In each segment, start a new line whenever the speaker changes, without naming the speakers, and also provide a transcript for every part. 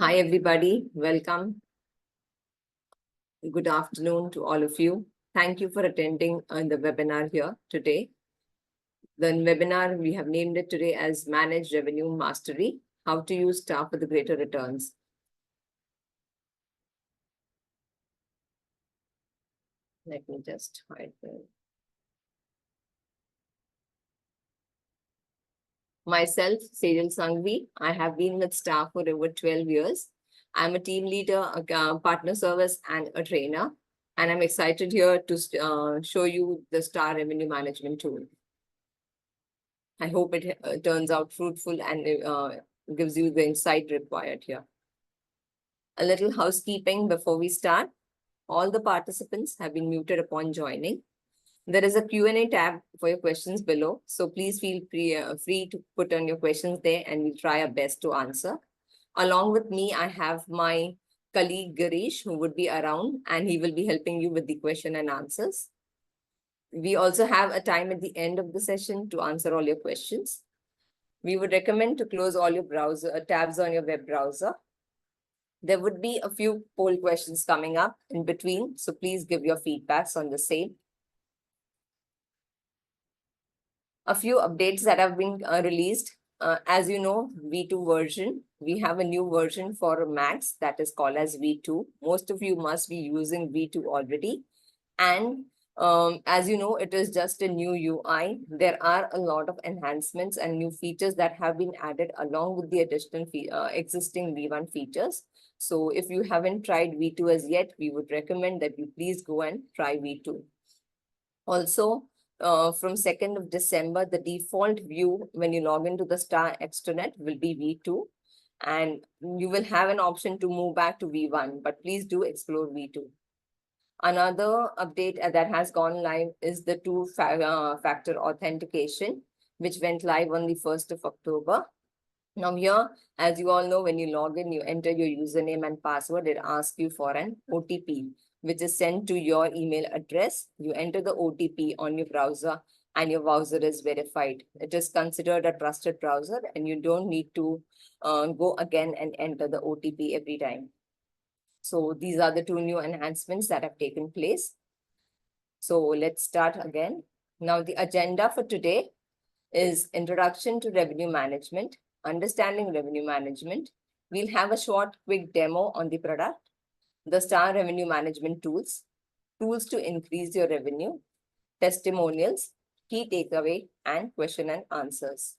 Hi, everybody. Welcome. Good afternoon to all of you. Thank you for attending the webinar here today. The webinar, we have named it today as Manage Revenue Mastery, How to Use STAAH for the Greater Returns. Let me just hide the... Myself, Sejal Sanghvi. I have been with STAAH for over 12 years. I'm a team leader, a partner service, and a trainer. And I'm excited here to show you the STAAH revenue management tool. I hope it turns out fruitful and gives you the insight required here. A little housekeeping before we start. All the participants have been muted upon joining. There is a Q&A tab for your questions below. So please feel free to put on your questions there and we'll try our best to answer. Along with me, I have my colleague Girish, who would be around and he will be helping you with the question and answers. We also have a time at the end of the session to answer all your questions. We would recommend to close all your browser tabs on your web browser. There would be a few poll questions coming up in between, so please give your feedbacks on the same. A few updates that have been released. As you know, V2 version, we have a new version for Macs that is called as V2. Most of you must be using V2 already. And as you know, it is just a new UI. There are a lot of enhancements and new features that have been added along with the additional existing V1 features. So if you haven't tried V2 as yet, we would recommend that you please go and try V2. Also, from 2nd of December, the default view when you log into the STAAH extranet will be V2. And you will have an option to move back to V1, but please do explore V2. Another update that has gone live is the two-factor authentication, which went live on the 1st of October. Now here, as you all know, when you log in, you enter your username and password. It asks you for an OTP, which is sent to your email address. You enter the OTP on your browser and your browser is verified. It is considered a trusted browser and you don't need to go again and enter the OTP every time. So these are the two new enhancements that have taken place. So let's start again. Now the agenda for today is Introduction to Revenue Management, Understanding Revenue Management. We'll have a short, quick demo on the product, the STAAH Revenue Management tools, tools to increase your revenue, testimonials, key takeaway, and question and answers.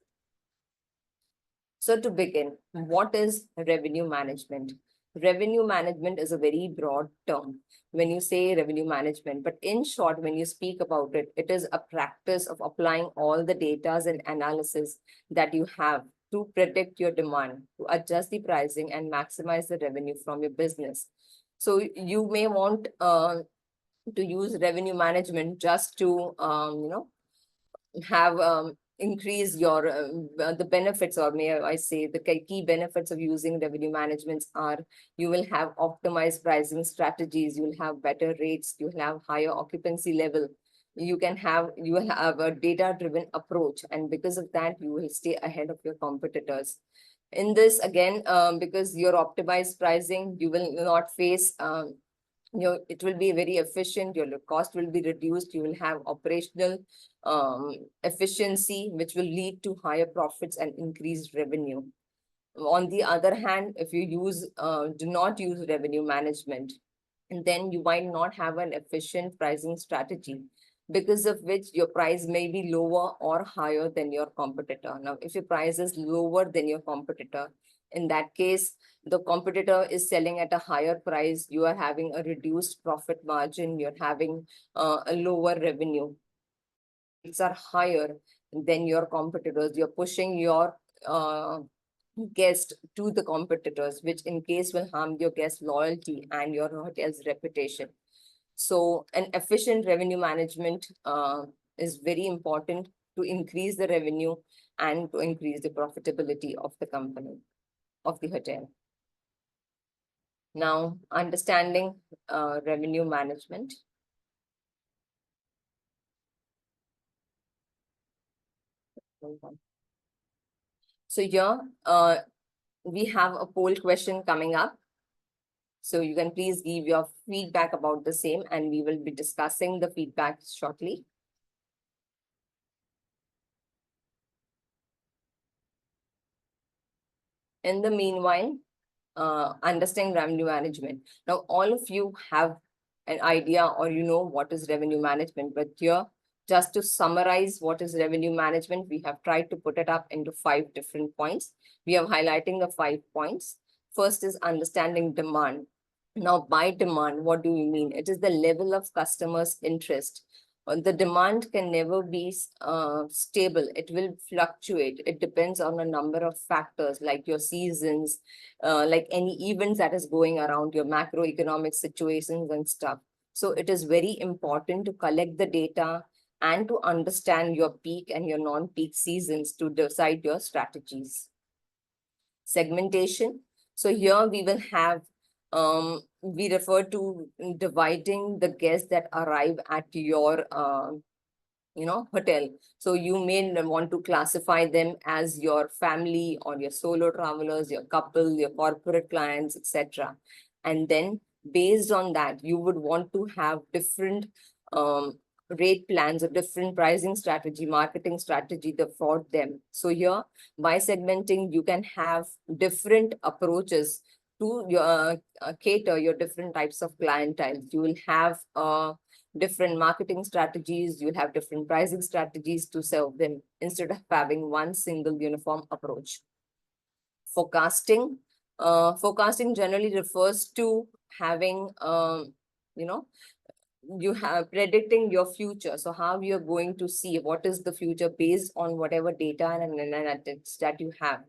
So to begin, what is revenue management? Revenue management is a very broad term when you say revenue management, but in short, when you speak about it, it is a practice of applying all the data and analysis that you have to predict your demand, to adjust the pricing and maximize the revenue from your business. So you may want to use revenue management just to, have increase your the benefits, or may I say the key benefits of using revenue management are you will have optimized pricing strategies, you will have better rates, you will have higher occupancy level, you will have a data-driven approach, and because of that, you will stay ahead of your competitors. In this, again, because your optimized pricing, you will not face it will be very efficient, your cost will be reduced, you will have operational efficiency, which will lead to higher profits and increased revenue. On the other hand, if you do not use revenue management, and then you might not have an efficient pricing strategy, because of which your price may be lower or higher than your competitor. Now, if your price is lower than your competitor, in that case, the competitor is selling at a higher price, you are having a reduced profit margin, you're having a lower revenue. It's are higher than your competitors. You're pushing your guest to the competitors, which in case will harm your guest loyalty and your hotel's reputation. So an efficient revenue management is very important to increase the revenue and to increase the profitability of the company, of the hotel. Now, understanding revenue management. So here, we have a poll question coming up. So you can please give your feedback about the same, and we will be discussing the feedback shortly. In the meanwhile, understanding revenue management. Now, all of you have an idea or you know what is revenue management, but here, just to summarize what is revenue management, we have tried to put it up into 5 different points. We are highlighting the 5 points. First is understanding demand. Now, by demand, what do we mean? It is the level of customers' interest. The demand can never be stable. It will fluctuate. It depends on a number of factors like your seasons, like any events that is going around, your macroeconomic situations and stuff. So it is very important to collect the data and to understand your peak and your non-peak seasons to decide your strategies. Segmentation. So here we will have, we refer to dividing the guests that arrive at your hotel. So you may want to classify them as your family or your solo travelers, your couple, your corporate clients, etc. And then based on that, you would want to have different rate plans or different pricing strategy, marketing strategy for them. So here, by segmenting, you can have different approaches to cater your different types of clientele. You will have different marketing strategies, you'll have different pricing strategies to serve them instead of having one single uniform approach. Forecasting. Forecasting generally refers to having, you have predicting your future. So how you're going to see what is the future based on whatever data and analytics that you have.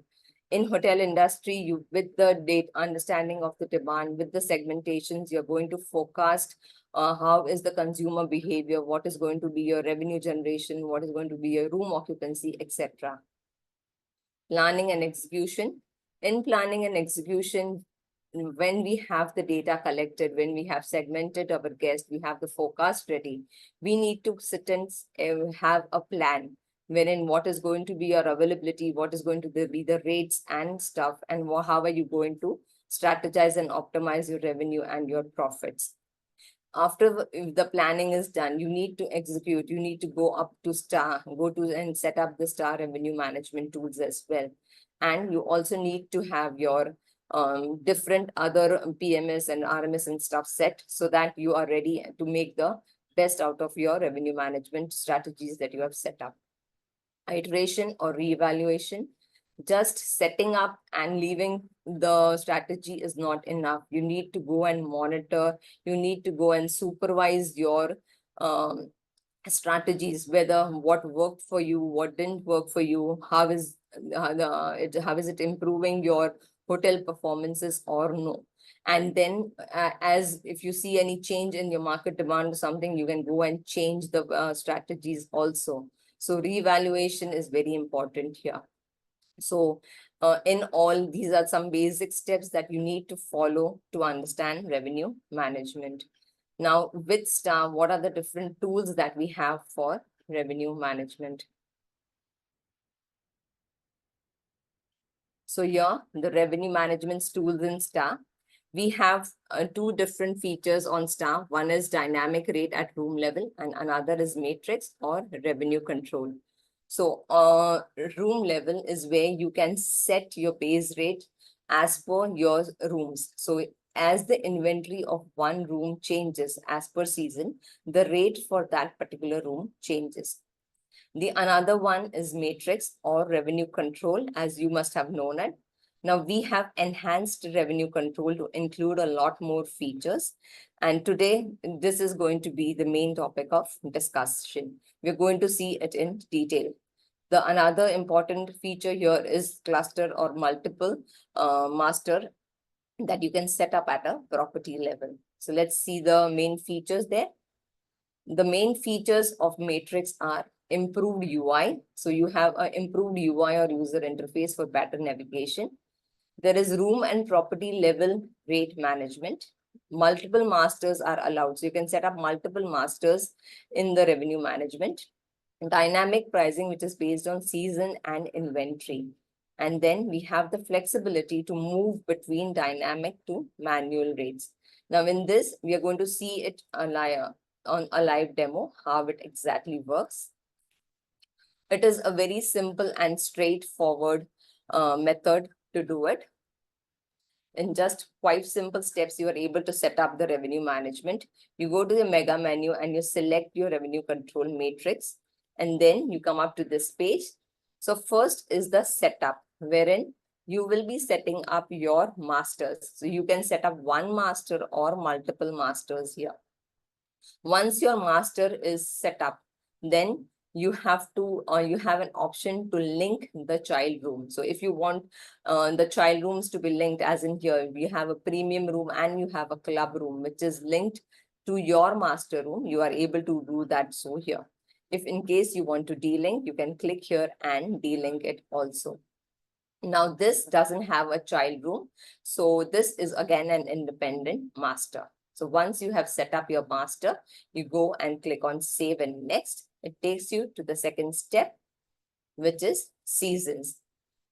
In hotel industry, you with the data understanding of the demand, with the segmentations, you're going to forecast how is the consumer behavior, what is going to be your revenue generation, what is going to be your room occupancy, etc. Planning and execution. In planning and execution, when we have the data collected, when we have segmented our guests, we have the forecast ready, we need to sit and have a plan wherein what is going to be your availability, what is going to be the rates and stuff, and how are you going to strategize and optimize your revenue and your profits. After the planning is done, you need to execute, you need to go up to STAAH, go to and set up the STAAH revenue management tools as well. And you also need to have your different other PMS and RMS and stuff set so that you are ready to make the best out of your revenue management strategies that you have set up. Iteration or reevaluation. Just setting up and leaving the strategy is not enough. You need to go and monitor, you need to go and supervise your strategies, whether what worked for you, what didn't work for you, how is it improving your hotel performances or no. And then as if you see any change in your market demand or something, you can go and change the strategies also. So reevaluation is very important here. So in all, these are some basic steps that you need to follow to understand revenue management. Now, with STAAH, what are the different tools that we have for revenue management? So here, the revenue management tools in STAAH. We have 2 different features on STAAH. One is dynamic rate at room level and another is matrix or revenue control. So room level is where you can set your base rate as per your rooms. So as the inventory of one room changes as per season, the rate for that particular room changes. The another one is matrix or revenue control, as you must have known it. Now we have enhanced revenue control to include a lot more features. And today, this is going to be the main topic of discussion. We're going to see it in detail. The another important feature here is cluster or multiple master that you can set up at a property level. So let's see the main features there. The main features of matrix are improved UI. So you have an improved UI or user interface for better navigation. There is room and property level rate management. Multiple masters are allowed. So you can set up multiple masters in the revenue management. Dynamic pricing, which is based on season and inventory. And then we have the flexibility to move between dynamic to manual rates. Now in this, we are going to see it on a live demo, how it exactly works. It is a very simple and straightforward method to do it. In just 5 simple steps, you are able to set up the revenue management. You go to the mega menu and you select your revenue control matrix, and then you come up to this page. So first is the setup, wherein you will be setting up your masters. So you can set up one master or multiple masters here. Once your master is set up, then you have an option to link the child room. So if you want the child rooms to be linked, as in here we have a premium room and you have a club room which is linked to your master room, you are able to do that. So here, if in case you want to delink, you can click here and delink it also. Now this doesn't have a child room, so this is again an independent master. So once you have set up your master, you go and click on save and next. It takes you to the second step, which is seasons.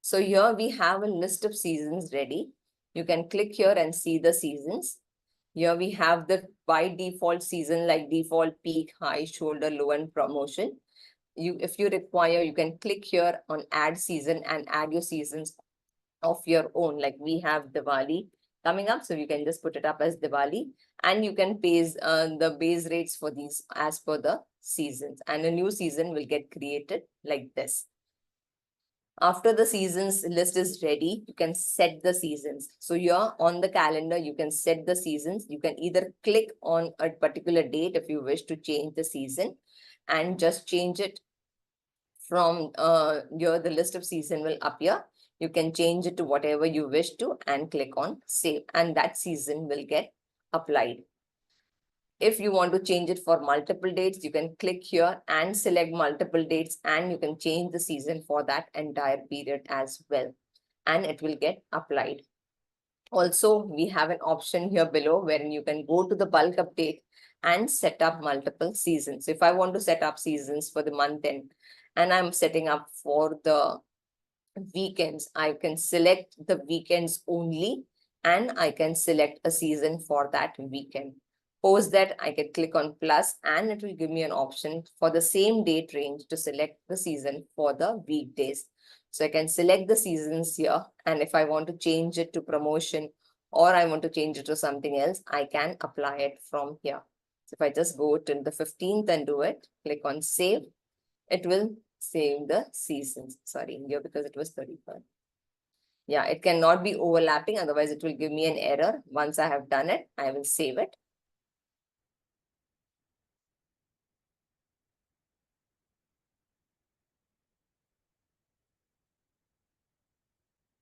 So here we have a list of seasons ready. You can click here and see the seasons. Here we have the by default season like default, peak, high, shoulder, low, and promotion. If you require, you can click here on add season and add your seasons of your own. Like we have Diwali coming up, so you can just put it up as Diwali, and you can pay the base rates for these as per the seasons, and a new season will get created like this. After the seasons list is ready, you can set the seasons. So here on the calendar, you can set the seasons. You can either click on a particular date if you wish to change the season and just change it from here. The list of season will appear. You can change it to whatever you wish to and click on save, and that season will get applied. If you want to change it for multiple dates, you can click here and select multiple dates, and you can change the season for that entire period as well, and it will get applied. Also, we have an option here below wherein you can go to the bulk update and set up multiple seasons. If I want to set up seasons for the month end and I'm setting up for the weekends, I can select the weekends only and I can select a season for that weekend. Post that, I can click on plus and it will give me an option for the same date range to select the season for the weekdays. So I can select the seasons here, and if I want to change it to promotion or I want to change it to something else, I can apply it from here. So if I just go till the 15th and do it, click on save, it will save the seasons. Sorry, here because it was 31st. Yeah, it cannot be overlapping, otherwise it will give me an error. Once I have done it, I will save it.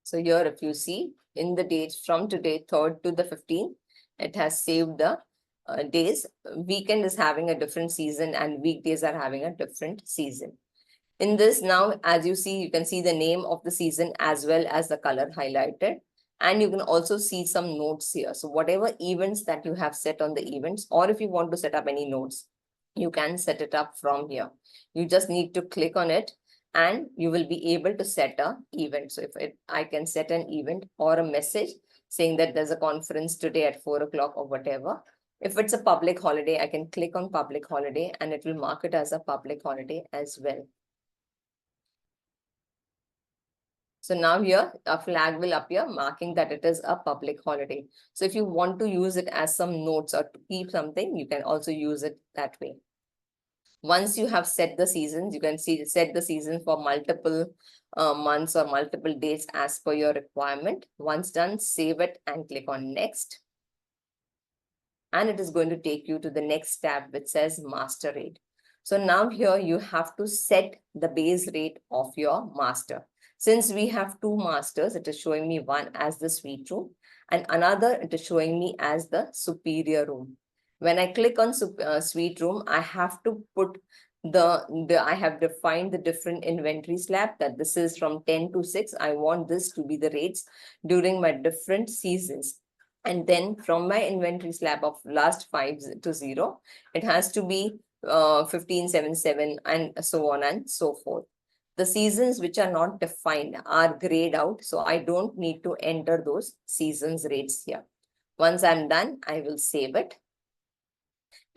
So here, if you see in the dates from today, 3rd to the 15th, it has saved the days. Weekend is having a different season and weekdays are having a different season. In this now, as you see, you can see the name of the season as well as the color highlighted. And you can also see some notes here. So whatever events that you have set on the events, or if you want to set up any notes, you can set it up from here. You just need to click on it and you will be able to set a event. So I can set an event or a message saying that there's a conference today at 4 o'clock or whatever. If it's a public holiday, I can click on public holiday and it will mark it as a public holiday as well. So now here a flag will appear marking that it is a public holiday. So if you want to use it as some notes or to keep something, you can also use it that way. Once you have set the seasons, you can set the season for multiple months or multiple days as per your requirement. Once done, save it and click on next. And it is going to take you to the next tab which says master rate. So now here you have to set the base rate of your master. Since we have two masters, it is showing me one as the suite room and another it is showing me as the superior room. When I click on suite room, I have to put I have defined the different inventory slab that this is from 10 to 6. I want this to be the rates during my different seasons. And then from my inventory slab of last 5 to 0, it has to be 1577 and so on and so forth. The seasons which are not defined are grayed out, so I don't need to enter those seasons rates here. Once I'm done, I will save it.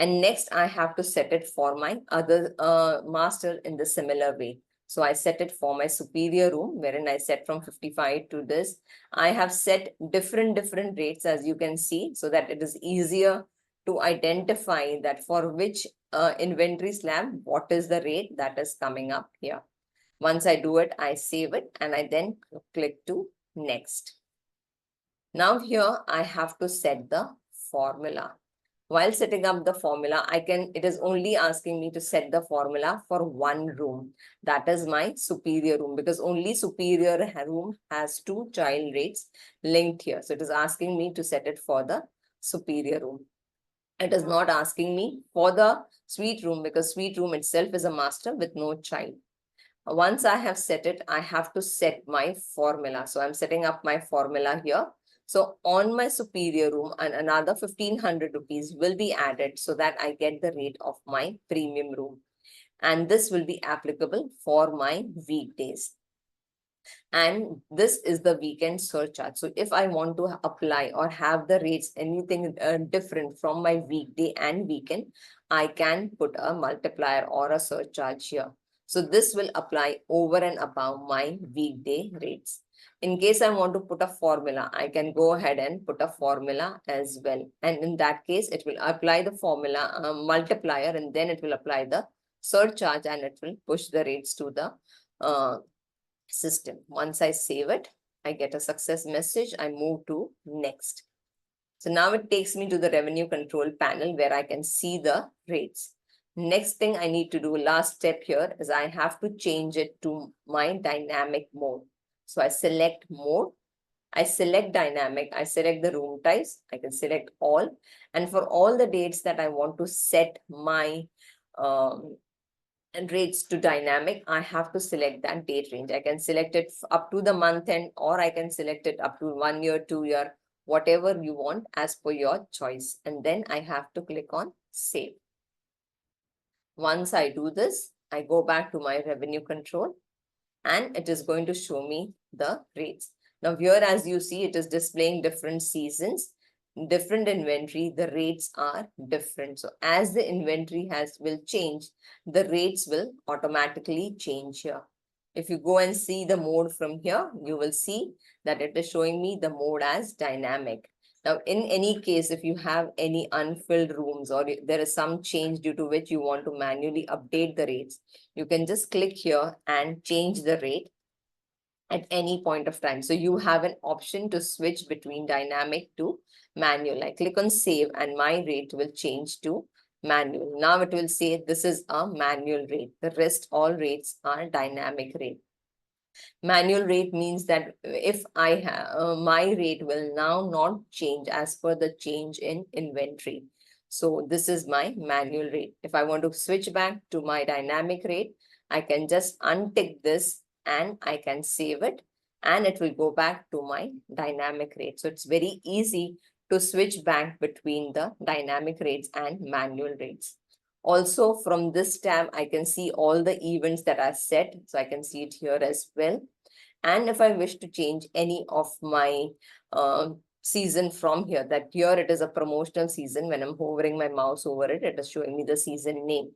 And next I have to set it for my other master in the similar way. So I set it for my superior room, wherein I set from 55 to this. I have set different rates, as you can see, so that it is easier to identify that for which inventory slab, what is the rate that is coming up here. Once I do it, I save it and I then click to next. Now here I have to set the formula. While setting up the formula, it is only asking me to set the formula for one room. That is my superior room, because only superior room has 2 child rates linked here. So it is asking me to set it for the superior room. It is not asking me for the suite room, because suite room itself is a master with no child. Once I have set it, I have to set my formula. So I'm setting up my formula here. So on my superior room, and another 1500 rupees will be added so that I get the rate of my premium room. And this will be applicable for my weekdays. And this is the weekend surcharge. So if I want to apply or have the rates anything different from my weekday and weekend, I can put a multiplier or a surcharge here. So this will apply over and above my weekday rates. In case I want to put a formula, I can go ahead and put a formula as well. And in that case, it will apply the formula multiplier, and then it will apply the surcharge, and it will push the rates to the system. Once I save it, I get a success message. I move to next. So now it takes me to the revenue control panel where I can see the rates. Next thing I need to do, last step here, is I have to change it to my dynamic mode. So I select mode, I select dynamic, I select the room types, I can select all. And for all the dates that I want to set my and rates to dynamic, I have to select that date range. I can select it up to the month end, or I can select it up to 1 year, 2 year, whatever you want as per your choice. And then I have to click on save. Once I do this, I go back to my revenue control and it is going to show me the rates. Now here, as you see, it is displaying different seasons, different inventory, the rates are different. So as the inventory will change, the rates will automatically change here. If you go and see the mode from here, you will see that it is showing me the mode as dynamic. Now, in any case, if you have any unfilled rooms or there is some change due to which you want to manually update the rates, you can just click here and change the rate at any point of time. So you have an option to switch between dynamic to manual. I click on save and my rate will change to manual. Now it will say this is a manual rate. The rest all rates are dynamic rate. Manual rate means that if I have my rate will now not change as per the change in inventory. So this is my manual rate. If I want to switch back to my dynamic rate, I can just untick this and I can save it and it will go back to my dynamic rate. So it's very easy to switch back between the dynamic rates and manual rates. Also from this tab, I can see all the events that are set. So I can see it here as well. And if I wish to change any of my season from here, that here it is a promotional season. When I'm hovering my mouse over it, it is showing me the season name.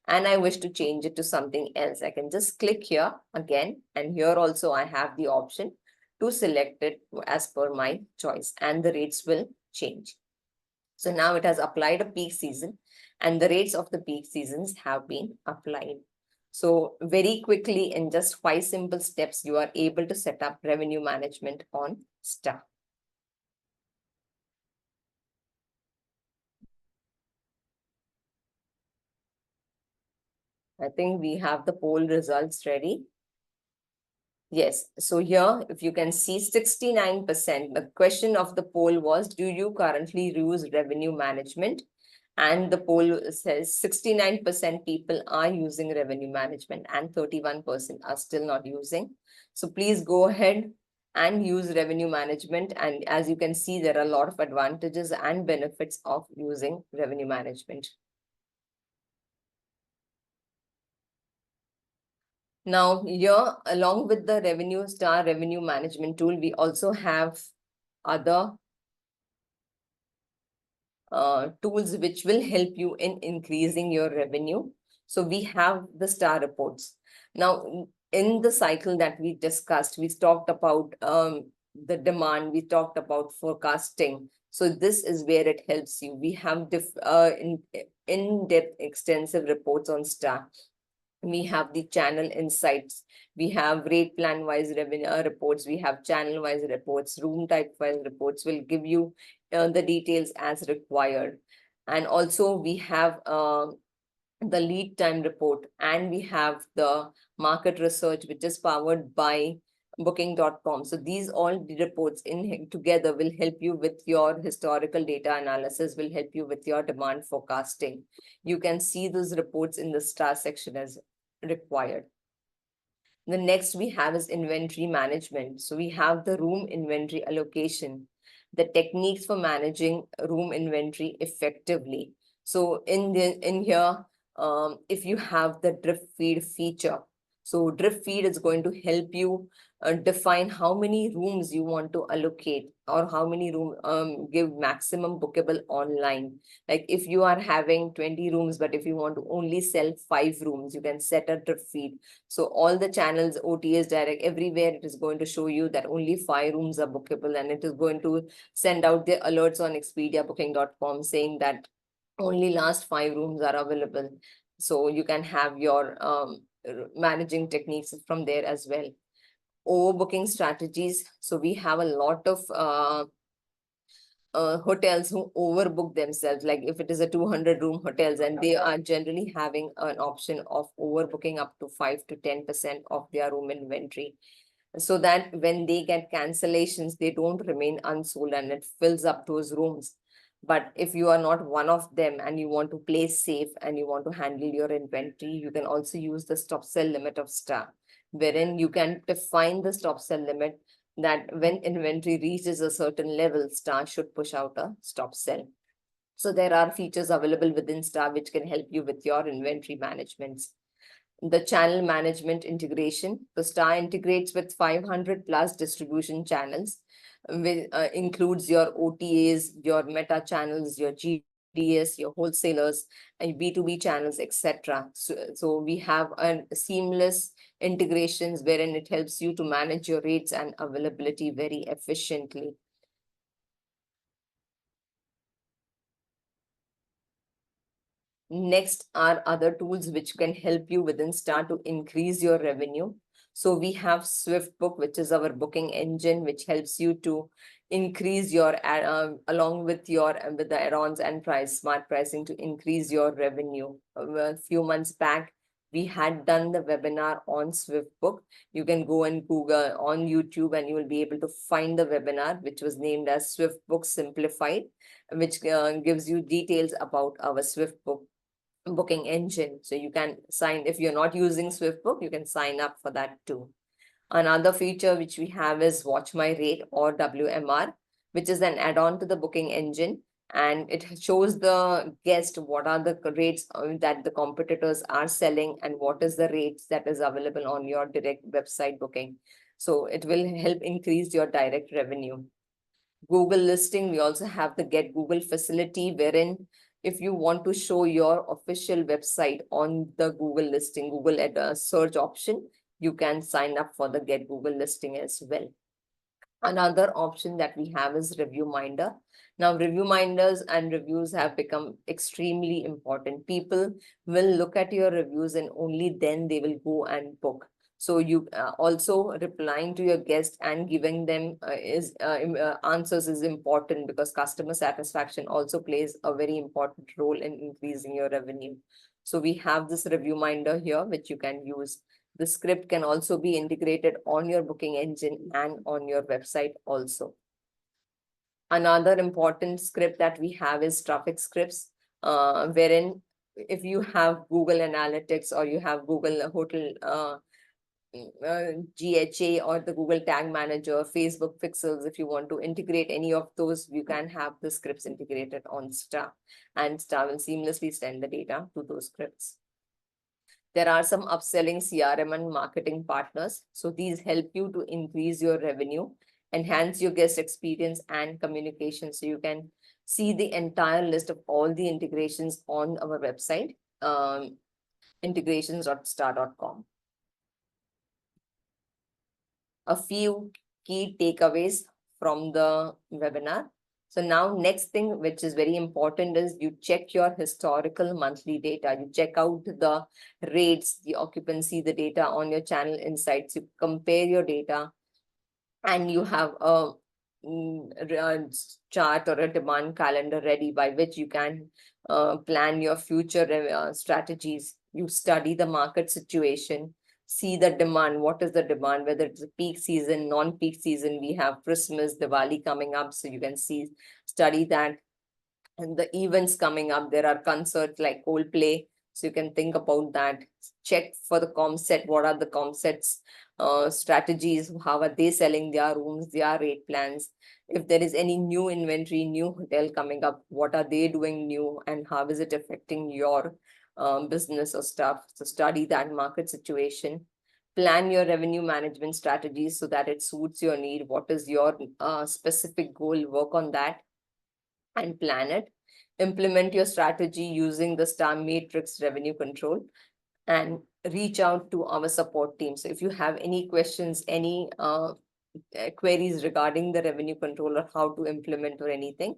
And I wish to change it to something else. I can just click here again. And here also I have the option to select it as per my choice. And the rates will change. So now it has applied a peak season and the rates of the peak seasons have been applied. So very quickly in just 5 simple steps, you are able to set up revenue management on STAAH. I think we have the poll results ready. Yes, so here, if you can see 69%, the question of the poll was, do you currently use revenue management? And the poll says 69% people are using revenue management and 31% are still not using. So please go ahead and use revenue management. And as you can see, there are a lot of advantages and benefits of using revenue management. Now here, along with the STAAH revenue management tool, we also have other tools which will help you in increasing your revenue. So we have the STAAH reports. Now, in the cycle that we discussed, we talked about the demand, we talked about forecasting. So this is where it helps you. We have in-depth extensive reports on STAAH. We have the channel insights, we have rate plan wise revenue reports, we have channel wise reports, room type wise reports will give you the details as required. And also we have the lead time report, and we have the market research which is powered by booking.com. So these all the reports in together will help you with your historical data analysis, will help you with your demand forecasting. You can see those reports in the STAAH section as required. The next we have is inventory management. So we have the room inventory allocation, the techniques for managing room inventory effectively. So in here, if you have the drift feed feature, so drift feed is going to help you define how many rooms you want to allocate, or how many room give maximum bookable online. Like if you are having 20 rooms, but if you want to only sell 5 rooms, you can set a drip feed. So all the channels, OTAs, direct, everywhere it is going to show you that only 5 rooms are bookable, and it is going to send out the alerts on Expedia booking.com saying that only last 5 rooms are available. So you can have your managing techniques from there as well. Overbooking strategies. So we have a lot of hotels who overbook themselves. Like if it is a 200 room hotels, and they are generally having an option of overbooking up to 5 to 10% of their room inventory, so that when they get cancellations, they don't remain unsold and it fills up those rooms. But if you are not one of them and you want to play safe and you want to handle your inventory, you can also use the stop sell limit of STAAH, wherein you can define the stop sell limit that when inventory reaches a certain level, STAAH should push out a stop sell. So there are features available within STAAH which can help you with your inventory management. The channel management integration. The STAAH integrates with 500 plus distribution channels, which includes your OTAs, your meta channels, your GDS, your wholesalers, and B2B channels, etc. So we have a seamless integrations wherein it helps you to manage your rates and availability very efficiently. Next are other tools which can help you within STAAH to increase your revenue. So we have SwiftBook, which is our booking engine, which helps you to increase your along with your with the add-ons and smart pricing to increase your revenue. A few months back, we had done the webinar on SwiftBook. You can go and Google on YouTube, and you will be able to find the webinar, which was named as SwiftBook Simplified, which gives you details about our SwiftBook booking engine. So you can sign, if you're not using SwiftBook, you can sign up for that too. Another feature which we have is Watch My Rate, or WMR, which is an add-on to the booking engine, and it shows the guest what are the rates that the competitors are selling and what is the rates that is available on your direct website booking. So it will help increase your direct revenue. Google listing, we also have the Get Google facility, wherein if you want to show your official website on the Google listing, Google at a search option, you can sign up for the Get Google listing as well. Another option that we have is Review Minder. Now, review minders and reviews have become extremely important. People will look at your reviews and only then they will go and book. So you also replying to your guests and giving them answers is important, because customer satisfaction also plays a very important role in increasing your revenue. So we have this Review Minder here, which you can use. The script can also be integrated on your booking engine and on your website also. Another important script that we have is traffic scripts, wherein if you have Google Analytics, or you have Google Hotel GHA, or the Google Tag Manager, Facebook Pixels, if you want to integrate any of those, you can have the scripts integrated on STAAH, and STAAH will seamlessly send the data to those scripts. There are some upselling CRM and marketing partners. So these help you to increase your revenue, enhance your guest experience and communication. So you can see the entire list of all the integrations on our website, integrations.staah.com. A few key takeaways from the webinar. So now next thing, which is very important, is you check your historical monthly data. You check out the rates, the occupancy, the data on your channel insights. You compare your data and you have a chart or a demand calendar ready by which you can plan your future strategies. You study the market situation, see the demand, what is the demand, whether it's a peak season, non-peak season. We have Christmas, Diwali coming up, so you can study that. And the events coming up, there are concerts like Coldplay, so you can think about that. Check for the com set, what are the com sets strategies, how are they selling their rooms, their rate plans. If there is any new inventory, new hotel coming up, what are they doing new and how is it affecting your business or stuff. So study that market situation. Plan your revenue management strategies so that it suits your need. What is your specific goal? Work on that and plan it. Implement your strategy using the STAAH matrix revenue control and reach out to our support team. So if you have any questions, any queries regarding the revenue control or how to implement or anything,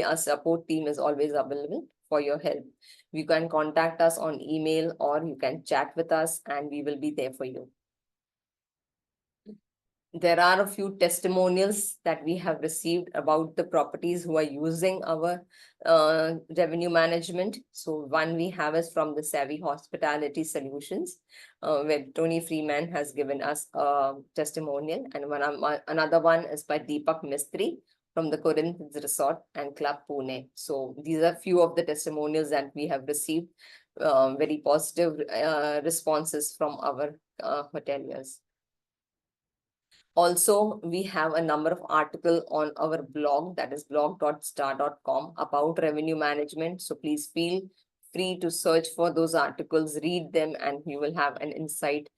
our support team is always available for your help. You can contact us on email or you can chat with us and we will be there for you. There are a few testimonials that we have received about the properties who are using our revenue management. So one we have is from the Savvy Hospitality Solutions, where Tony Freeman has given us a testimonial, and another one is by Deepak Mistry from the Corinthians Resort and Club Pune. So these are few of the testimonials that we have received, very positive responses from our hoteliers. Also, we have a number of articles on our blog, that is blog.staah.com, about revenue management. So please feel free to search for those articles, read them, and you will have an insight,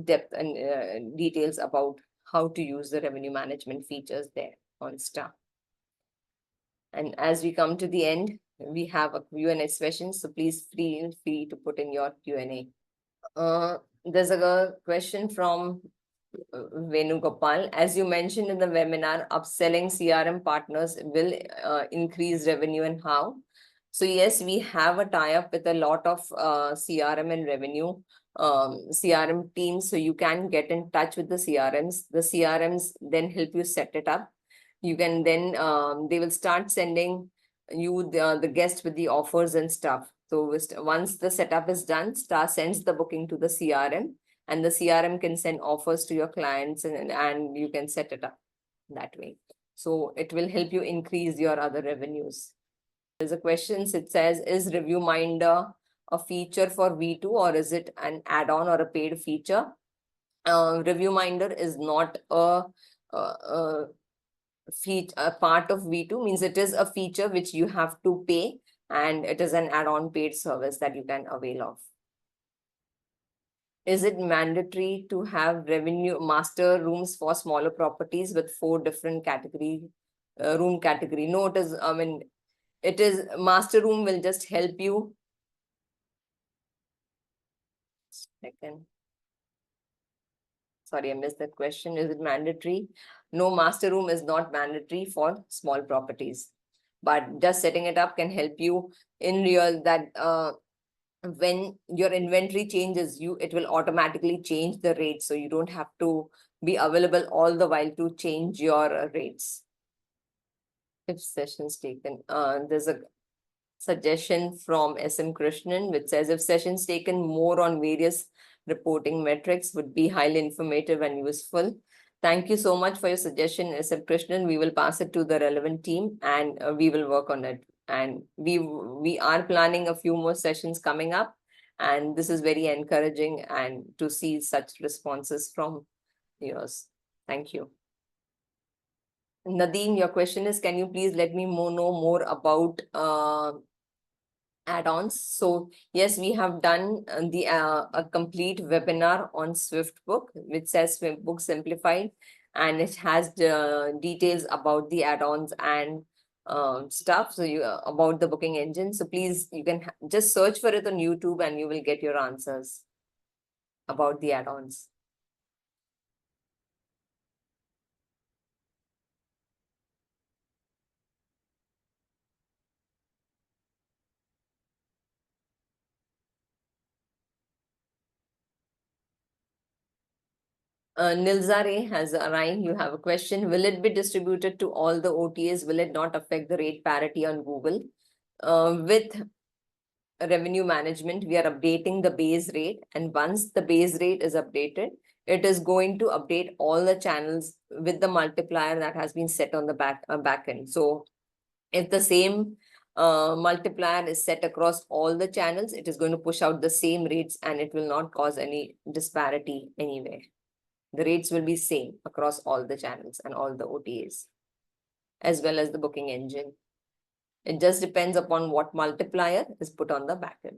depth, and details about how to use the revenue management features there on STAAH. And as we come to the end, we have a Q&A session. So please feel free to put in your Q&A. There's a question from Venugopal. As you mentioned in the webinar, upselling CRM partners will increase revenue and how? So yes, we have a tie-up with a lot of CRM and revenue CRM teams. So you can get in touch with the CRMs. The CRMs then help you set it up. You can then, they will start sending you the guest with the offers and stuff. So once the setup is done, STAAH sends the booking to the CRM and the CRM can send offers to your clients and you can set it up that way. So it will help you increase your other revenues. There's a question, it says, is Review Minder a feature for V2 or is it an add-on or a paid feature? Review Minder is not a part of V2, means it is a feature which you have to pay and it is an add-on paid service that you can avail of. Is it mandatory to have revenue master rooms for smaller properties with 4 different room category? No, it is, I mean, it is master room will just help you. Second. Sorry, I missed that question. Is it mandatory? No, master room is not mandatory for small properties, but just setting it up can help you in real that when your inventory changes, it will automatically change the rate. So you don't have to be available all the while to change your rates. If sessions taken, there's a suggestion from SM Krishnan, which says if sessions taken more on various reporting metrics would be highly informative and useful. Thank you so much for your suggestion, SM Krishnan. We will pass it to the relevant team and we will work on it. And we are planning a few more sessions coming up. And this is very encouraging and to see such responses from yours. Thank you. Nadeem, your question is, can you please let me know more about add-ons. So yes, we have done the a complete webinar on Swift Book, which says Swift Book Simplified, and it has the details about the add-ons and stuff. So you about the booking engine. So please, you can just search for it on YouTube, and you will get your answers about the add-ons. Nilzare has Ryan, you have a question. Will it be distributed to all the OTAs? Will it not affect the rate parity on Google? With revenue management, we are updating the base rate. And once the base rate is updated, it is going to update all the channels with the multiplier that has been set on the back end. So if the same multiplier is set across all the channels, it is going to push out the same rates and it will not cause any disparity anywhere. The rates will be same across all the channels and all the OTAs, as well as the booking engine. It just depends upon what multiplier is put on the backend.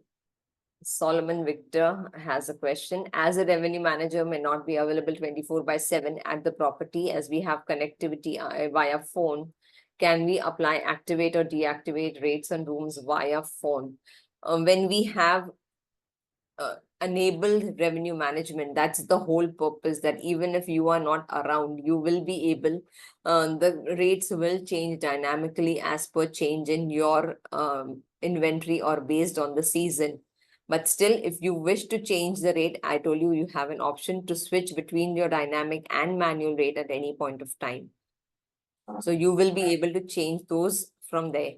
Solomon Victor has a question. As a revenue manager may not be available 24/7 at the property as we have connectivity via phone, can we apply activate or deactivate rates on rooms via phone? When we have enabled revenue management, that's the whole purpose, that even if you are not around, you will be able, the rates will change dynamically as per change in your inventory or based on the season. But still, if you wish to change the rate, I told you, you have an option to switch between your dynamic and manual rate at any point of time. So you will be able to change those from there.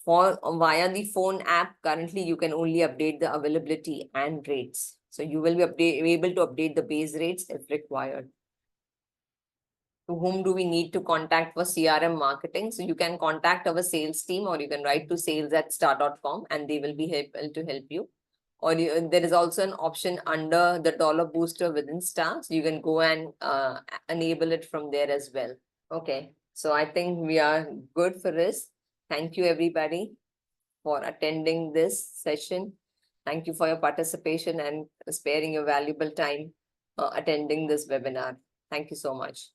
For via the phone app, currently you can only update the availability and rates. So you will be able to update the base rates if required. To whom do we need to contact for CRM marketing? So you can contact our sales team, or you can write to sales@staah.com and they will be able to help you. Or there is also an option under the dollar booster within STAAH. So you can go and enable it from there as well. Okay, so I think we are good for this. Thank you, everybody, for attending this session. Thank you for your participation and sparing your valuable time attending this webinar. Thank you so much.